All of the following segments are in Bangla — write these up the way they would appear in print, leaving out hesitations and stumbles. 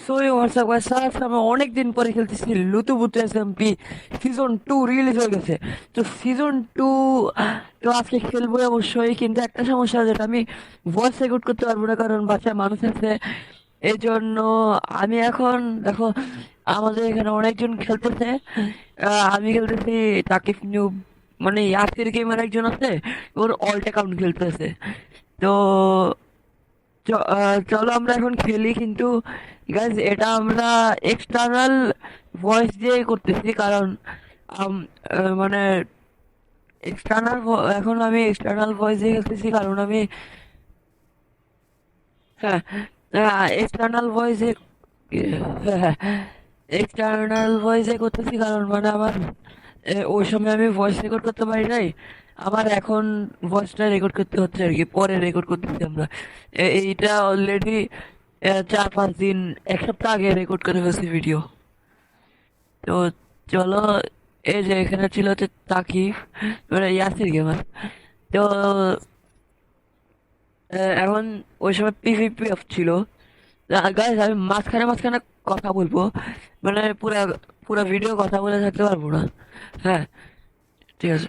সোই হোয়াটসঅ্যাপ গাইস, আমি অনেকদিন পরে খেলতেছি লুতুপুতু এসএমপি সিজন 2 রিলিজ হয়ে গেছে। তো সিজন 2 তো আজকে খেলবো অবশ্যই, কিন্তু একটা সমস্যা, যেটা আমি ভয়েস রেকর্ড করতে পারবো না কারণ বাসায় মানুষ আছে। এই জন্য আমি এখন দেখো, আমাদের এখানে অনেকজন খেলতেছে। আমি খেলতেছি তাকিব নিউ, মানে ইয়াসির গেমার একজন আছে, ওর অল্ট অ্যাকাউন্ট খেলতেছে। তো চলো আমরা এখন খেলি, কিন্তু গাইজ এটা আমরা এক্সটার্নাল ভয়েস দিয়ে করতেছি কারণ মানে এখন আমি এক্সটার্নাল ভয়েস দিয়ে খেলতেছি কারণ আমি, হ্যাঁ, এক্সটার্নাল ভয়েসে, হ্যাঁ, এক্সটার্নাল ভয়েসে করতেছি কারণ মানে আমার ওই সময় আমি ভয়েস রেকর্ড করতে পারি নাই। আমার এখন ভয়েসটা রেকর্ড করতে হচ্ছে আর কি, পরে রেকর্ড করতেছি আমরা। এইটা অলরেডি 4-5 দিন, 1 সপ্তাহ আগে রেকর্ড করে ফেলছি ভিডিও। তো চলো, এই যে এখানে ছিল হচ্ছে তাকিব, মানে ইয়াসির গেমার। তো এখন ওই সময় পিভিপি অফ ছিল। গাইস আমি মাঝখানে মাঝখানে কথা বলবো, মানে পুরা পুরা ভিডিও কথা বলে থাকতে পারবো না। হ্যাঁ, ঠিক আছে।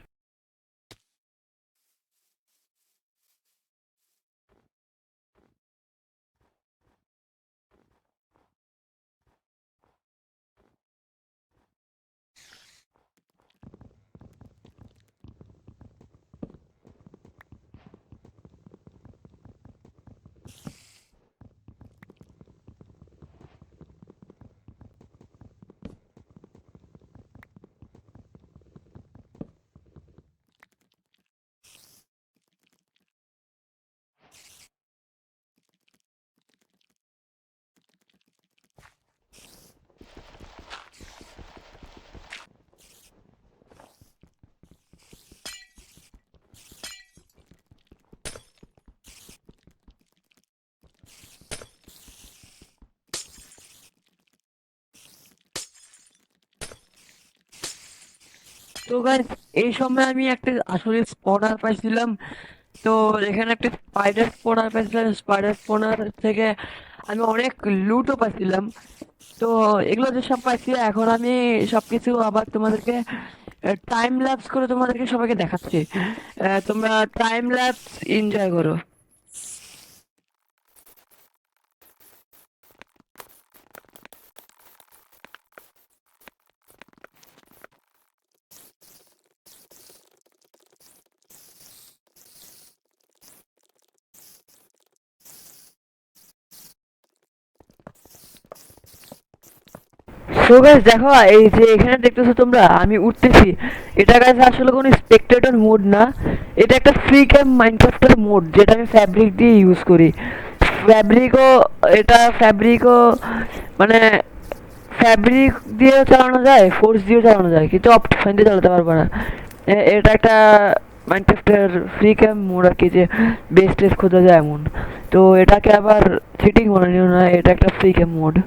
তো গাইস এই সময় আমি একটা আসলে স্পনার পাইছিলাম। তো এখানে একটা স্পাইডার স্পনার পাইছিলাম, স্পাইডার স্পনার থেকে আমি অনেক লুটও পাইছিলাম। তো এগুলো যে সব পাইছি, এখন আমি সবকিছু আবার তোমাদেরকে টাইম ল্যাপস করে তোমাদেরকে সবাইকে দেখাচ্ছি। তোমরা টাইম ল্যাপস এনজয় করো। সো গাইস দেখো, এই যে এখানে দেখতেছো তোমরা আমি উঠতেছি, এটা গাইস আসলে কোনো স্পেকটেটর মোড না, এটা একটা ফ্রি ক্যাম মাইনক্রাফটের মোড যেটা আমি ফ্যাব্রিক দিয়ে ইউজ করি। ফ্যাব্রিকও, এটা ফ্যাব্রিকও মানে ফ্যাব্রিক দিয়ে চালানো যায়, ফোর্স দিয়ে চালানো যায়, কিন্তু অপটিফাইন দিয়ে চালাতে পারবো না। এটা একটা মাইনক্রাফটের ফ্রি ক্যাম মোড আর কি, যে বেস টেস খোঁজা যায় এমন। তো এটাকে আবার চিটিং মনে নিও না, এটা একটা ফ্রি ক্যাম মোড।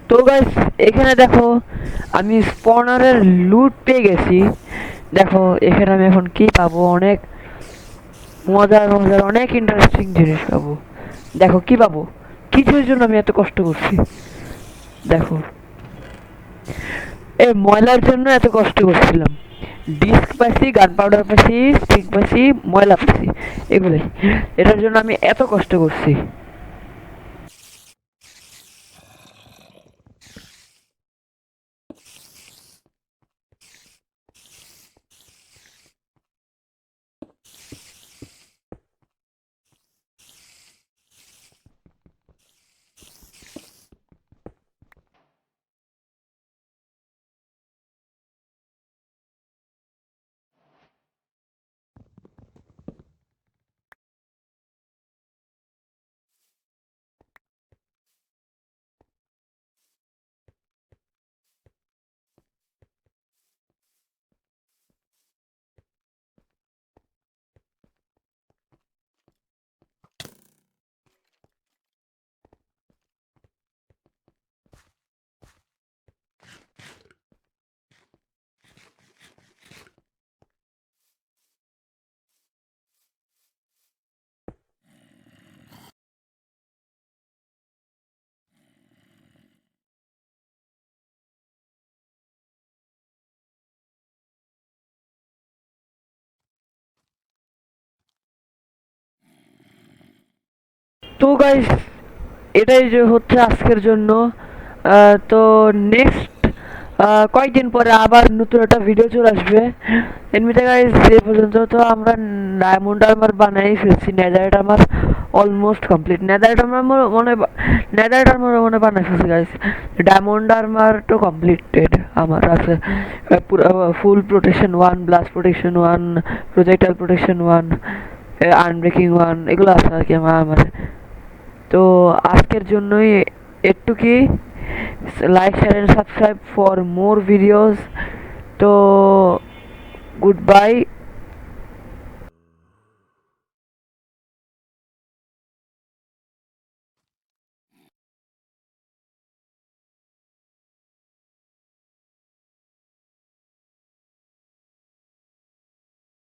তো গাইস এখানে দেখো, আমি স্পনারের লুট পেয়ে গেছি। দেখো এখানে আমি এখন কি পাবো, অনেক মজার মজার অনেক ইন্টারেস্টিং জিনিস পাবো। দেখো কি পাবো, কিছুর জন্য আমি এত কষ্ট করছি। দেখো, এই ময়লার জন্য এত কষ্ট করছিলাম, ডিস্ক পাইছি, গান পাউডার পাইছি, স্টিক পাইছি, ময়লা পাইছি, এগুলোই। এটার জন্য আমি এত কষ্ট করছি। তো গাইস, এটাই যে হচ্ছে আজকের জন্য। তো নেক্সট কয়েকদিন পরে আবার নতুন একটা ভিডিও চলে আসবে। এমনিতে গাইস যে পর্যন্ত তো আমরা ডায়মন্ড আর্মার বানাই ফেলছি, netherite armour almost complete. Netherite armour মনে বানাই ফেলছি গাইস। ডায়মন্ড আর্মার তো কমপ্লিটেড আমার আছে, পুরো full protection 1, blast protection 1, projectile protection 1, unbreaking 1, এগুলো আছে আর কি আমার। তো আজকের জন্যই একটুকি। Like share and subscribe for more videos. তো গুড বাই।